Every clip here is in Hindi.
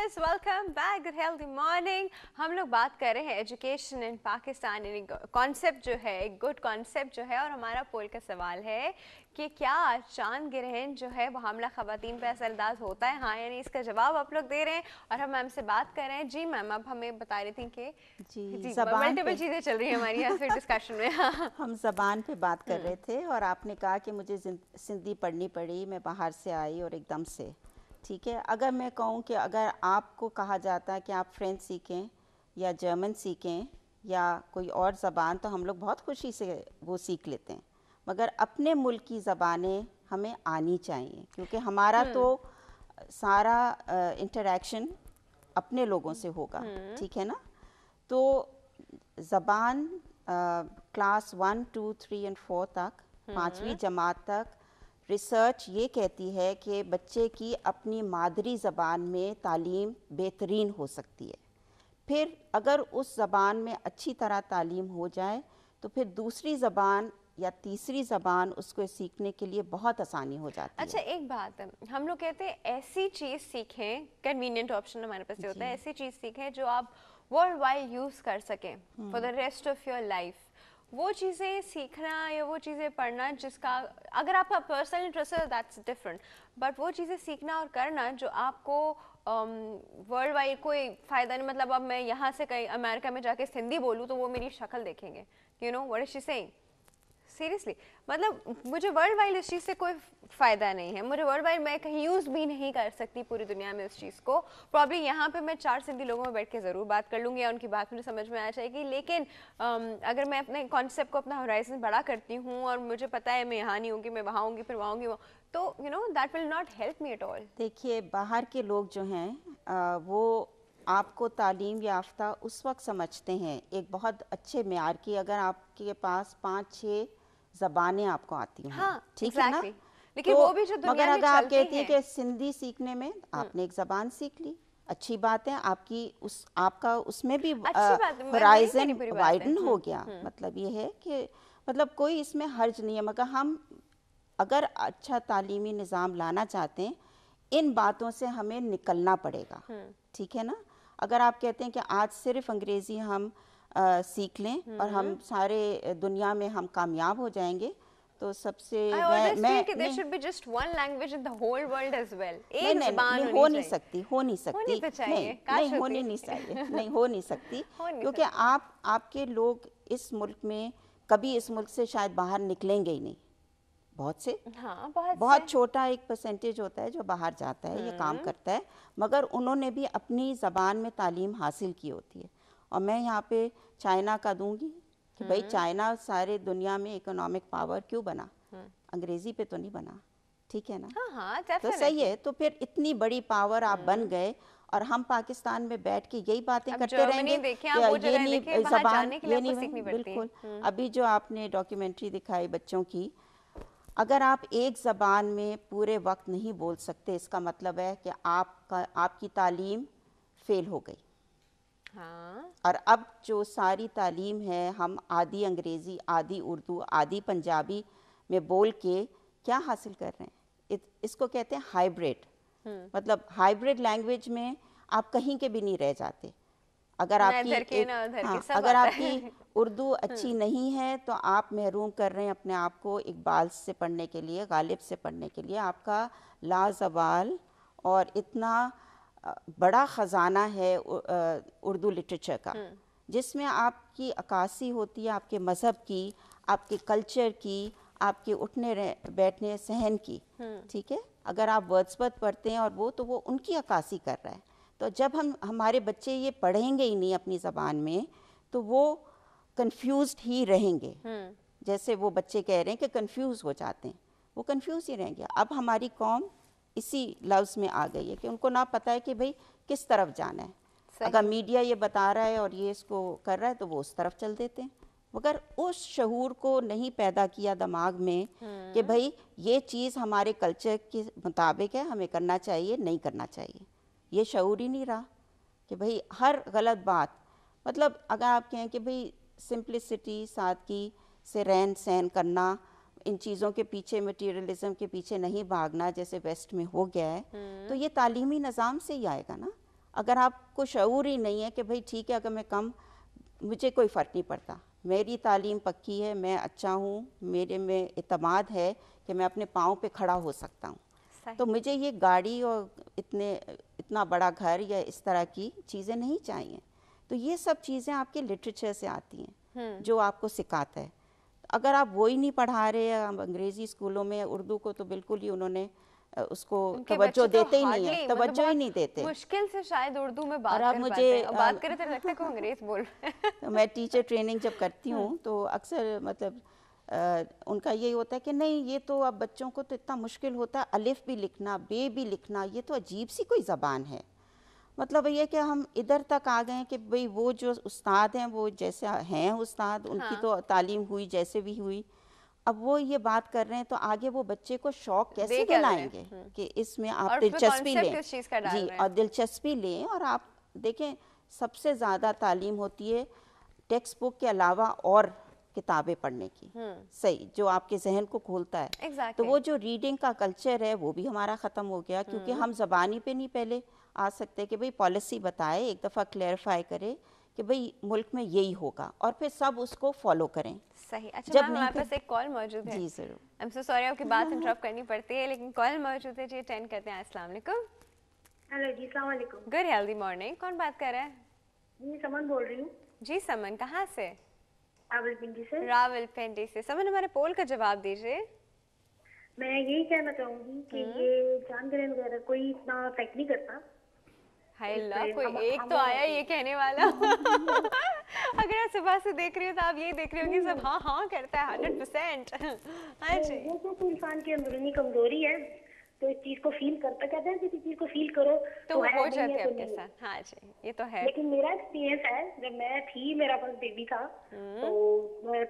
Viewers, welcome back. Good healthy morning. हम लोग बात कर रहे हैं एजुकेशन इन पाकिस्तान, कॉन्सेप्ट जो है, एक गुड कॉन्सेप्ट जो है। और हमारा पोल का सवाल है कि क्या चांद ग्रहण जो है वो हमला ख़वातीन पे असरअंदाज होता है, हाँ यानी इसका जवाब आप लोग दे रहे हैं। और हम मैम से बात कर रहे हैं। जी मैम, अब हमें बता रही थी कि जी मल्टीपल चीज़ें चल रही हैं हमारी यहाँ फिर डिस्कशन में। हम ज़बान पे बात कर रहे थे और आपने कहा कि मुझे सिंधी पढ़नी पड़ी, मैं बाहर से आई और एकदम से, ठीक है। अगर मैं कहूँ कि अगर आपको कहा जाता है कि आप फ्रेंच सीखें या जर्मन सीखें या कोई और ज़बान, तो हम लोग बहुत खुशी से वो सीख लेते हैं। मगर अपने मुल्क की ज़बानें हमें आनी चाहिए, क्योंकि हमारा तो सारा इंटरेक्शन अपने लोगों से होगा, ठीक है ना। तो ज़बान क्लास 1, 2, 3 और 4 तक, 5वीं जमात तक, रिसर्च ये कहती है कि बच्चे की अपनी मादरी ज़बान में तालीम बेहतरीन हो सकती है। फिर अगर उस ज़बान में अच्छी तरह तालीम हो जाए तो फिर दूसरी ज़बान या तीसरी ज़बान उसको सीखने के लिए बहुत आसानी हो जाती है। अच्छा, एक बात है, हम लोग कहते हैं ऐसी चीज़ सीखें, कन्वीनियंट ऑप्शन हमारे पास होता है, ऐसी चीज़ सीखें जो आप वर्ल्ड वाइड यूज़ कर सकें for the rest of your life. वो चीज़ें सीखना या वो चीज़ें पढ़ना जिसका अगर आपका पर्सनल इंटरेस्ट है दैट्स डिफरेंट, बट वो चीज़ें सीखना और करना जो आपको वर्ल्ड वाइड कोई फ़ायदा नहीं। मतलब अब मैं यहाँ से कहीं अमेरिका में जाके हिंदी बोलूँ तो वो मेरी शक्ल देखेंगे, you know what is she saying. Seriously, मतलब मुझे वर्ल्ड वाइड इस चीज़ से कोई फ़ायदा नहीं है। मुझे वर्ल्ड वाइड मैं कहीं यूज़ भी नहीं कर सकती पूरी दुनिया में उस चीज़ को। प्रॉब्ली यहाँ पे मैं 4 सिंधी लोगों में बैठ के ज़रूर बात कर लूँगी या उनकी बात मुझे समझ में आ जाएगी। लेकिन अगर मैं अपने कॉन्सेप्ट को, अपना होराइजन बड़ा करती हूँ और मुझे पता है मैं यहाँ नहीं होंगी, मैं वहाँ होंगी, फिर वहाँ होंगी, तो you know that will not help me at all. देखिए, बाहर के लोग जो हैं वो आपको तालीम याफ्ता उस वक्त समझते हैं एक बहुत अच्छे मेयार की, अगर आपके पास 5-6 ज़बानें आपको आती हैं, हाँ, ठीक है ना। लेकिन तो वो भी जो दुनिया मगर में अगर आप चलती कहती हैं हैं, कि सिंधी सीखने में आपने एक ज़बान सीख ली, अच्छी बात है, आपका उसमें भी अच्छी बात है, वही होराइजन मेरी पूरी बात है। वाइडन हो गया। मतलब ये है कि मतलब कोई इसमें हर्ज नहीं है। मगर हम अगर अच्छा तालीमी निज़ाम लाना चाहते हैं, इन बातों से हमें निकलना पड़ेगा, ठीक है ना। अगर आप कहते हैं कि आज सिर्फ अंग्रेज़ी हम सीख लें और हम सारे दुनिया में हम कामयाब हो जाएंगे, तो सबसे I always feel कि there should be just one language in the whole world as well. एक ज़बान नहीं, होनी हो नहीं चाहिए। सकती, हो नहीं सकती, होनी तो चाहिए, नहीं काश नहीं, होती। होनी नहीं चाहिए, नहीं हो नहीं सकती, हो नहीं क्योंकि सकती। आपके लोग इस मुल्क में कभी इस मुल्क से शायद बाहर निकलेंगे ही नहीं। बहुत से, हाँ, बहुत बहुत से। छोटा एक परसेंटेज होता है जो बाहर जाता है या काम करता है, मगर उन्होंने भी अपनी ज़बान में तालीम हासिल की होती है। और मैं यहाँ पे चाइना का दूंगी कि भाई चाइना सारे दुनिया में इकोनॉमिक पावर क्यों बना, अंग्रेज़ी पे तो नहीं बना, ठीक है ना। हाँ हाँ, तो सही है, तो फिर इतनी बड़ी पावर आप बन गए और हम पाकिस्तान में बैठ के यही बातें अब करते जर्मनी रहेंगे देखें, कि आप वो ये जगह नहीं देखें, वहाँ ज़बान, जाने के लिए ये आपको नहीं, सीखनी पड़ती है। बिल्कुल। अभी जो आपने डॉक्यूमेंट्री दिखाई बच्चों की, अगर आप एक ज़बान में पूरे वक्त नहीं बोल सकते, इसका मतलब है कि आपकी तालीम फ़ेल हो गई। हाँ, और अब जो सारी तालीम है, हम आधी अंग्रेज़ी, आधी उर्दू, आधी पंजाबी में बोल के क्या हासिल कर रहे हैं। इसको कहते हैं हाइब्रिड। मतलब हाइब्रिड लैंग्वेज में आप कहीं के भी नहीं रह जाते। अगर ना आपकी इधर के ना उधर के, हाँ, सब अगर आता आपकी है। उर्दू अच्छी नहीं है तो आप महरूम कर रहे हैं अपने आप को इकबाल से पढ़ने के लिए, गालिब से पढ़ने के लिए। आपका लाजवाल और इतना बड़ा ख़जाना है उर्दू लिटरेचर का, जिसमें आपकी अक्कासी होती है, आपके मज़हब की, आपके कल्चर की, आपके उठने बैठने सहन की, ठीक है। अगर आप वर्ड्सवर्थ पढ़ते हैं और वो तो उनकी अक्कासी कर रहा है। तो जब हमारे बच्चे ये पढ़ेंगे ही नहीं अपनी ज़बान में, तो वो कंफ्यूज्ड ही रहेंगे। जैसे वो बच्चे कह रहे हैं कि कंफ्यूज हो जाते हैं, वो कंफ्यूज ही रहेंगे। अब हमारी कौम इसी लफ्ज़ में आ गई है कि उनको ना पता है कि भाई किस तरफ जाना है। अगर मीडिया ये बता रहा है और ये इसको कर रहा है तो वो उस तरफ चल देते हैं, मगर उस शऊर को नहीं पैदा किया दिमाग में कि भाई ये चीज़ हमारे कल्चर के मुताबिक है, हमें करना चाहिए, नहीं करना चाहिए। ये शऊर ही नहीं रहा कि भाई हर गलत बात, मतलब अगर आप कहें कि भाई सिंप्लिसिटी, सादगी से रहन सहन करना, इन चीज़ों के पीछे, मटीरियलिज्म के पीछे नहीं भागना जैसे वेस्ट में हो गया है, तो ये तालीमी निज़ाम से ही आएगा ना। अगर आपको शऊर ही नहीं है कि भाई ठीक है, अगर मैं कम, मुझे कोई फ़र्क नहीं पड़ता, मेरी तालीम पक्की है, मैं अच्छा हूँ, मेरे में इत्मीनान है कि मैं अपने पाँव पे खड़ा हो सकता हूँ, तो सही। मुझे ये गाड़ी और इतना बड़ा घर या इस तरह की चीज़ें नहीं चाहिए। तो ये सब चीज़ें आपके लिटरेचर से आती हैं जो आपको सिखाता है। अगर आप वो ही नहीं पढ़ा रहे हैं, अंग्रेज़ी स्कूलों में उर्दू को तो बिल्कुल ही उन्होंने उसको उनके तवज्जो बच्चे तो देते ही नहीं है, हार्डली मतलब तवज्जो ही बहुत नहीं देते। मुश्किल से शायद उर्दू में और बात अब कर मुझे पाते हैं, और बात करें तो लगता है कोई अंग्रेज बोल रहे हैं। तो मैं टीचर ट्रेनिंग जब करती हूँ तो अक्सर मतलब उनका यही होता है कि नहीं, ये तो अब बच्चों को तो इतना मुश्किल होता है, अलिफ भी लिखना, बे भी लिखना, ये तो अजीब सी कोई ज़बान है। मतलब ये कि हम इधर तक आ गए हैं कि भाई वो जो उस्ताद हैं वो जैसे हैं उस्ताद, उनकी हाँ, तो तालीम हुई जैसे भी हुई, अब वो ये बात कर रहे हैं तो आगे वो बच्चे को शौक दे कैसे क्या रहे हैं। दिलाएंगे कि इसमें आप और उसमें दिलचस्पी कॉन्सेप्ट लें। किस चीज़ का डाल जी, रहे और हैं। दिलचस्पी लें। और आप देखें, सबसे ज़्यादा तालीम होती है टेक्स्ट बुक के अलावा और किताबें पढ़ने की, सही, जो आपके जहन को खोलता है। तो एग्जैक्टली। वो जो रीडिंग का कल्चर है वो भी हमारा ख़त्म हो गया, क्योंकि हम ज़बानी पे नहीं पहले आ सकते कि भाई पॉलिसी बताए, एक दफ़ा क्लेरिफाई करे कि भाई मुल्क में यही होगा और फिर सब उसको फॉलो करें। सही। अच्छा जब मैम, नहीं हमारे फिर पास एक कॉल मौजूद है। जी ज़रूर। आई एम सो सॉरी आपकी बात इंटरप्ट करनी पड़ती है, लेकिन कॉल मौजूद है जी, अटेंड करते हैं। अस्सलाम वालेकुम। हेलो जी, सलाम वालेकुम। Good healthy morning. कौन बात कर रहा है? जी, समन बोल रही हूँ, जी समन, कहाँ से? रावलपिंडी से। रावलपिंडी से। समन, हमारे पोल का जवाब दीजिए। मैं यही कहना चाहूंगी कि ये जानवरें वगैरह कोई इतना अफेक्ट नहीं करता। हाय इस अल्लाह, पे कोई हम एक तो हमें आया ये कहने वाला। अगर आप सुबह से देख रही हो तो आप ये देख रही होगी सब हाँ हाँ करता है 100%। हाँ जी। वो तो इंसान की अंदरूनी कमजोरी है, तो इस चीज को फील करता, कहते हैं किसी चीज को फील करो तो है, हो नहीं जाते है हैं तो आपके नहीं। साथ। हाँ जी, ये तो है। लेकिन मेरा एक्सपीरियंस है, जब मैं थी, मेरा पास बेबी था, तो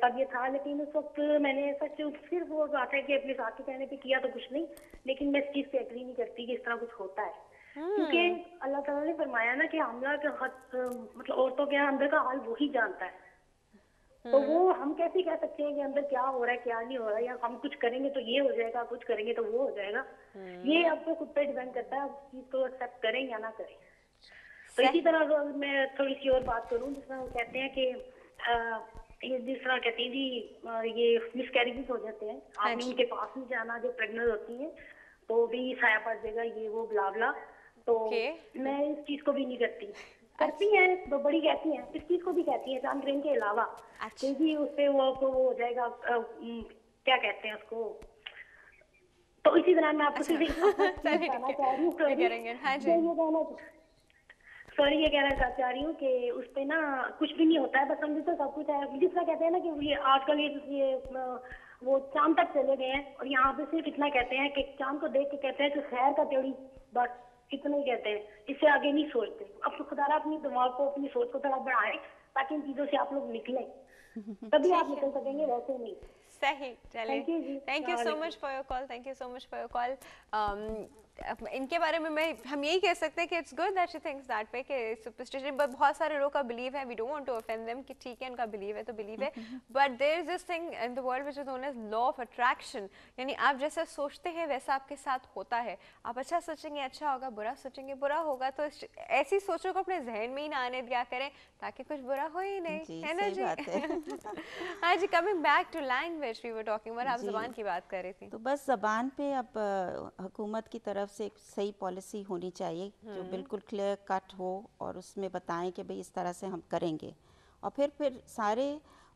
तब ये था। लेकिन उस वक्त मैंने सच सिर्फ वो बात है कि अपने साथ के कहने पे किया तो कुछ नहीं, लेकिन मैं इस चीज पे एग्री नहीं करती कि इस तरह कुछ होता है। क्योंकि अल्लाह ताला ने फरमाया ना कि हमला के मतलब औरतों के अंदर का हाल वही जानता है। तो वो हम कैसे कह सकते हैं कि अंदर क्या हो रहा है क्या नहीं हो रहा है, या हम कुछ करेंगे तो ये हो जाएगा, कुछ करेंगे तो वो हो जाएगा। ये आपको खुद पे डिपेंड करता है, आप चीज को एक्सेप्ट करें या ना करें। तो इसी तरह अगर मैं थोड़ी सी और बात करूं, जिस तरह वो कहते हैं कि ये जिस तरह कहती हैं जी, ये मिसकैरेजेस हो जाते हैं, आपने उनके पास नहीं जाना जो प्रेग्नेंट होती है, तो भी साया पड़ जाएगा, ये वो ब्ला ब्ला। तो मैं इस चीज को भी नहीं करती हैं, तो बड़ी कहती हैं, इस चीज को भी कहती हैं जानग्रेन के अलावा, क्योंकि उससे वो हो जाएगा, क्या कहते हैं उसको। तो इसी तरह मैं आपको सिर्फ बताना चाह रही हूँ, सॉरी ये कहना चाह रही हूँ कि उस पे ना कुछ भी नहीं होता है, बस हम तो सब कुछ है। जिस तरह कहते हैं ना कि ये आजकल ये वो चांद तक चले गए हैं, और यहाँ पे सिर्फ इतना कहते हैं कि चांद को देख के कहते हैं कि खैर का त्योड़ी, बस इतना ही कहते हैं, इससे आगे नहीं सोचते। अब तो खुदा अपनी दिमाग को, अपनी सोच को थोड़ा बढ़ाएं, ताकि इन चीजों से आप लोग निकलें, तभी आप निकल सकेंगे, वैसे नहीं। सही। चलिए, thank you so much for your call, thank you so much for your call. इनके बारे में हम यही कह सकते हैं कि it's good that she thinks that way, कि सुपरस्टिशन पर बहुत सारे लोगों का बिलीव है, we don't want to offend them, कि ठीक है उनका बिलीव है तो बिलीव है, but there is this thing in the world which is known as law of attraction, यानी आप जैसा सोचते हैं वैसा आपके साथ होता है। आप अच्छा सोचेंगे अच्छा होगा, बुरा सोचेंगे बुरा होगा। तो ऐसी सोचों को अपने जहन में ही ना आने दिया करें, ताकि कुछ बुरा हो ही नहीं, है ना जी। हाँ जी, coming back to language we were talking about, आप ज़बान की बात कर रही थी। तो बस ज़बान पे अब हुकूमत की तरफ से एक सही पॉलिसी होनी चाहिए जो बिल्कुल क्लियर कट हो, और उसमें बताएं कि भाई इस तरह से हम करेंगे, और फिर सारे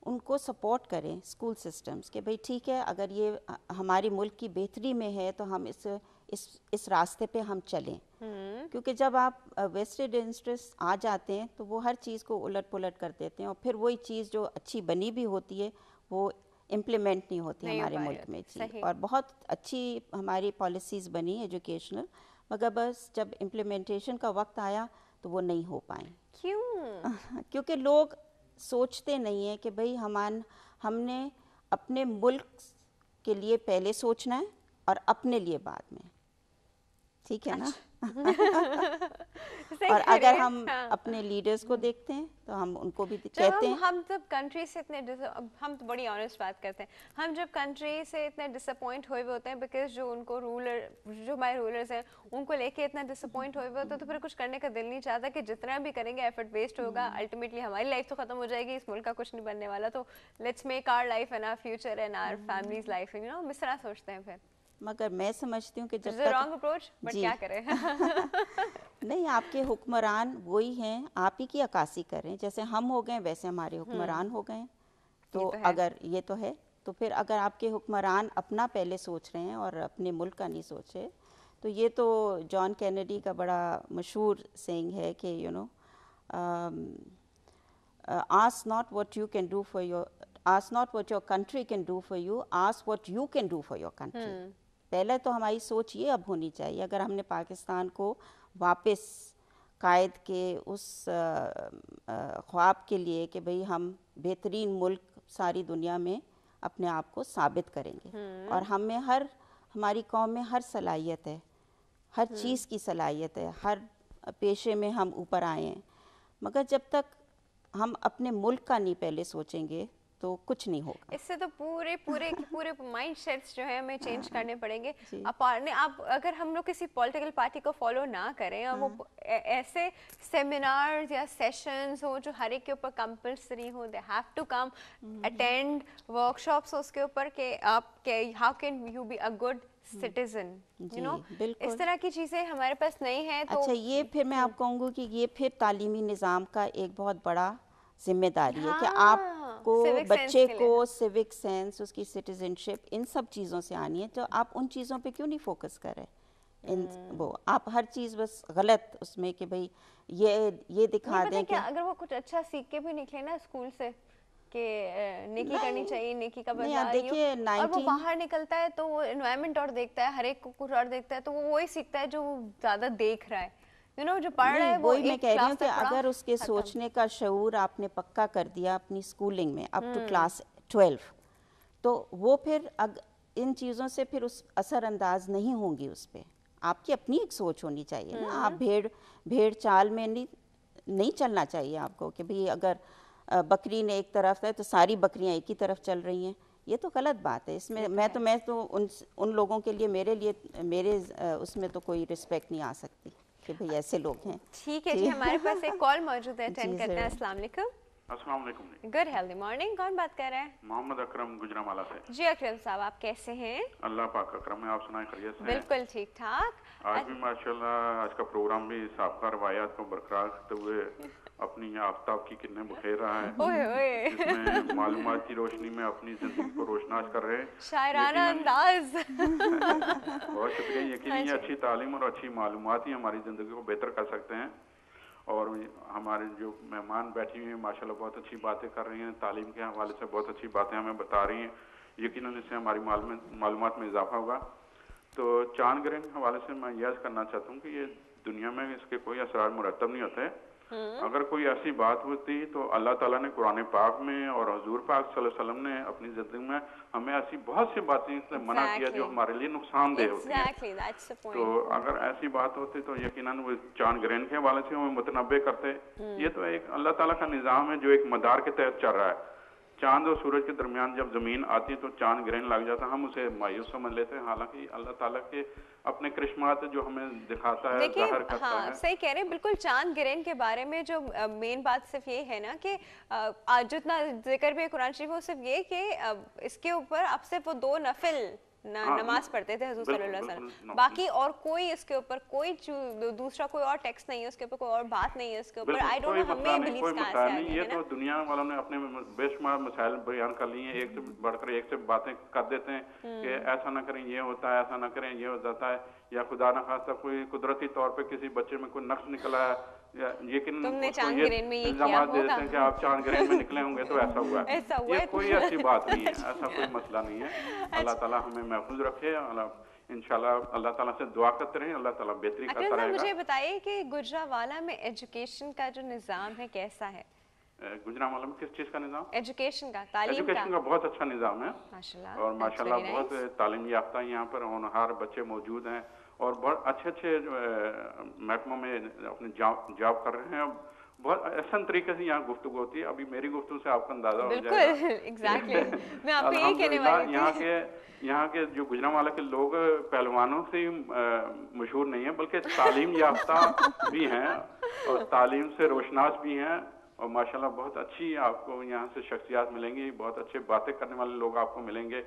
उनको सपोर्ट करें स्कूल सिस्टम्स के, भाई ठीक है, अगर ये हमारी मुल्क की बेहतरी में है तो हम इस रास्ते पे हम चलें। क्योंकि जब आप वेस्टेड इंटरेस्ट आ जाते हैं तो वो हर चीज़ को उलट पुलट कर देते हैं, और फिर वही चीज़ जो अच्छी बनी भी होती है वो इम्प्लीमेंट नहीं होती हमारे मुल्क में जी। और बहुत अच्छी हमारी पॉलिसीज़ बनी एजुकेशनल, मगर बस जब इम्प्लीमेंटेशन का वक्त आया तो वो नहीं हो पाए। क्यों? क्योंकि लोग सोचते नहीं है कि भाई हमने अपने मुल्क के लिए पहले सोचना है और अपने लिए बाद में, ठीक है ना। और अगर हम अपने लीडर्स को देखते हैं तो हम उनको भी जब कहते हैं। हम जब कंट्री से इतने अब हम तो बड़ी ऑनेस्ट बात करते हैं, हम जब कंट्री से इतने डिसअपॉइंट हुए होते हैं बिकॉज जो उनको रूलर, जो हमारे रूलर्स हैं उनको लेके इतना डिसअपॉइंट हुए होते हैं, तो फिर कुछ करने का दिल नहीं चाहता कि जितना भी करेंगे एफर्ट वेस्ट होगा, अल्टीमेटली हमारी लाइफ तो खत्म हो जाएगी, इस मुल्क का कुछ नहीं बनने वाला, तो let's make our life and our future and our family's life, you know, हम इस तरह सोचते हैं फिर। मगर मैं समझती हूँ कि जब रॉन्ग तक अप्रोच, बट जी। क्या करें। नहीं, आपके हुक्मरान वही हैं, आप ही की अक्कासी करें, जैसे हम हो गए वैसे हमारे हुक्मरान हो गए। तो ये तो है। अगर ये तो है, तो फिर अगर आपके हुक्मरान अपना पहले सोच रहे हैं और अपने मुल्क का नहीं सोच रहे, तो ये तो जॉन कैनेडी का बड़ा मशहूर सेइंग है कि you know, ask not what you can do for your, ask not what your country can do for you, ask what you can do for your country. पहले तो हमारी सोच ये अब होनी चाहिए, अगर हमने पाकिस्तान को वापस कायद के उस ख्वाब के लिए कि भाई हम बेहतरीन मुल्क सारी दुनिया में अपने आप को साबित करेंगे, और हम में हमारी कौम में हर सलाहियत है, हर चीज़ की सलाहियत है, हर पेशे में हम ऊपर आए हैं, मगर जब तक हम अपने मुल्क का नहीं पहले सोचेंगे तो कुछ नहीं होगा। इससे तो पूरे माइंड सेट्स जो है हमें चेंज करने पड़ेंगे। जी। आप अगर हम लोग किसी पॉलिटिकल पार्टी को फॉलो ना करें और वो ऐसे सेमिनार्स या सेशंस हो जो हर एक के ऊपर कंपल्सरी हो, they have to come attend workshops उसके ऊपर कि आप how can you be a good citizen, you know, बिल्कुल। इस तरह की चीज़ें हमारे पास नहीं है। तो अच्छा, ये फिर मैं आपको कहूँगी कि ये फिर तालीमी निज़ाम का एक बहुत बड़ा जिम्मेदारी है कि आपको civic sense बच्चे के लिए। को सिविक सेंस, उसकी सिटीजनशिप, इन सब चीज़ों से आनी है। तो आप उन चीज़ों पे क्यों नहीं फोकस कर रहे? इन वो आप हर चीज़ बस गलत उसमें कि भाई ये दिखा नहीं, पता दें है कि क्या, अगर वो कुछ अच्छा सीख के भी निकले ना स्कूल से कि नेकी करनी चाहिए, नेकी का नहीं, बाजार देखिए, और वो बाहर निकलता है तो वो एनवायरनमेंट और देखता है, हर एक को कुछ और देखता है, तो वो वही सीखता है जो वो ज्यादा देख रहा है, यू नो, जो पढ़ रहा है वो वही मैं एक कह रही हूँ क्लास कि तक पढ़ा, अगर उसके खत्म। सोचने का शऊर आपने पक्का कर दिया अपनी स्कूलिंग में अप टू क्लास 12, तो वो फिर इन चीज़ों से फिर उस असरअंदाज नहीं होंगी उस पर। आपकी अपनी एक सोच होनी चाहिए ना, आप भेड़ चाल में नहीं चलना चाहिए आपको कि भाई अगर बकरी ने एक तरफ है तो सारी बकरियां एक ही तरफ चल रही हैं, ये तो गलत बात है। इसमें मैं तो उन लोगों के लिए मेरे उसमें तो कोई रिस्पेक्ट नहीं आ सकती कि भाई ऐसे लोग हैं। ठीक है जी, हमारे पास एक कॉल मौजूद है, अटेंड जी, करते हैं। ज़रूर। अस्सलाम वालेकुम। अस्सलाम वालेकुम। गुड हेल्दी मॉर्निंग, कौन बात कर रहा है? मोहम्मद अकरम गुजरांवाला से। जी अकरम साहब, आप कैसे हैं? अल्लाह पाक का करम है, आप सुनाए खैरियत से हैं? बिल्कुल ठीक ठाक। आज भी माशाल्लाह आज का प्रोग्राम भी साबका रवायात को बरकरार रखते हुए अपनी आफ्ताब की किरणें बखेर रहा है, ओए ओए, जिसमें मालूमात की रोशनी में अपनी जिंदगी को रोशनास कर रहे हैं। शायराना अंदाज। बहुत शुक्रिया। यकीन ये अच्छी तालीम और अच्छी मालूमात ही हमारी ज़िंदगी को बेहतर कर सकते हैं। और हमारे जो मेहमान बैठी हुई हैं माशाल्लाह बहुत अच्छी बातें कर रही हैं, तालीम के हवाले से बहुत अच्छी बातें हमें बता रही हैं। यकीनन इससे हमारी मालूमात में इजाफा होगा। तो चांद ग्रहण के हवाले से मैं यह करना चाहता हूँ कि ये दुनिया में इसके कोई असरार मुरतब नहीं होते। अगर कोई ऐसी बात होती तो अल्लाह ताला ने कुरान पाक में और हुजूर पाक सल्लल्लाहु अलैहि वसल्लम ने अपनी ज़िंदगी में हमें ऐसी बहुत सी बातें से मना किया जो हमारे लिए नुकसानदेह होती हैं। Exactly, that's the point. तो अगर ऐसी बात होती तो यकीनन वो चांद ग्रहण के हवाले से हमें मुतनब्बे करते। ये तो एक अल्लाह ताला का निज़ाम है जो एक मदार के तहत चल रहा है। चांद और सूरज के दरमियान जब ज़मीन आती है तो चांद ग्रहण लग जाता है, हम उसे मायूस समझ लेते हैं, हालांकि अल्लाह ताला के अपने करिश्मात जो हमें दिखाता है, देखिए, ज़ाहिर करता हाँ है। सही कह रहे हैं, बिल्कुल। चांद ग्रहण के बारे में जो मेन बात सिर्फ ये है ना कि आज जितना जिक्र भी है कुरान शरीफ वो सिर्फ ये कि इसके ऊपर आप सिर्फ वो 2 नफिल नमाज पढ़ते थे हुजूर सल्लल्लाहु अलैहि वसल्लम, बाकी और कोई इसके ऊपर कोई दूसरा कोई और टेक्स्ट नहीं है, उसके ऊपर कोई और बात नहीं है उसके ऊपर। आई डोंट नो हमें बिलीफ कहां से आ गए ये हैं तो ना। दुनिया वालों ने अपने बेशुमार मसाइल बयान कर लिए हैं, एक से बढ़कर एक से बातें कर देते हैं कि ऐसा ना करें ये होता है, ऐसा ना करें ये हो जाता है, या खुदा ना खास्ता कोई कुदरती तौर पे किसी बच्चे में कोई नक्श निकला है, या यकीन तुमने चांद ग्रहण में ये इल्जाम किया देते हैं कि आप चांद ग्रहण में निकले होंगे तो ऐसा हुआ है। ऐसा हुआ ये है। कोई ऐसी बात नहीं है, ऐसा कोई मसला नहीं है। अल्लाह ताला हमें महफूज रखे। इंशाल्लाह अल्लाह ताला से दुआ करते रहें, अल्लाह ताला बेहतरी करता अकरम साहब, रहेगा। मुझे बताइए कि गुजरांवाला में एजुकेशन का जो निज़ाम है कैसा है? गुजरांवाला में किस चीज़ का निज़ाम? एजुकेशन का, तालीम एजुकेशन का बहुत अच्छा निज़ाम है माशाल्लाह। और माशाल्लाह That's very बहुत nice. तालीम याफ्ता यहाँ पर होनहार बच्चे मौजूद हैं और बहुत अच्छे अच्छे महकमों में अपने जॉब कर रहे हैं। बहुत आसान तरीके से यहाँ गुफ्तगू होती है। अभी मेरी गुफ्तगू से आपको अंदाजा हो बिल्कुल जाएगा। एग्जैक्टली मैं आपको यही कहने वाली थी। यहाँ के जो गुजरांवाला के लोग पहलवानों से ही मशहूर नहीं है, बल्कि तालीम याफ्ता भी हैं और तालीम से रोशनास भी हैं, और माशाल्लाह बहुत अच्छी आपको यहाँ से शख्सियत मिलेंगी, बहुत अच्छे बातें करने वाले लोग आपको मिलेंगे।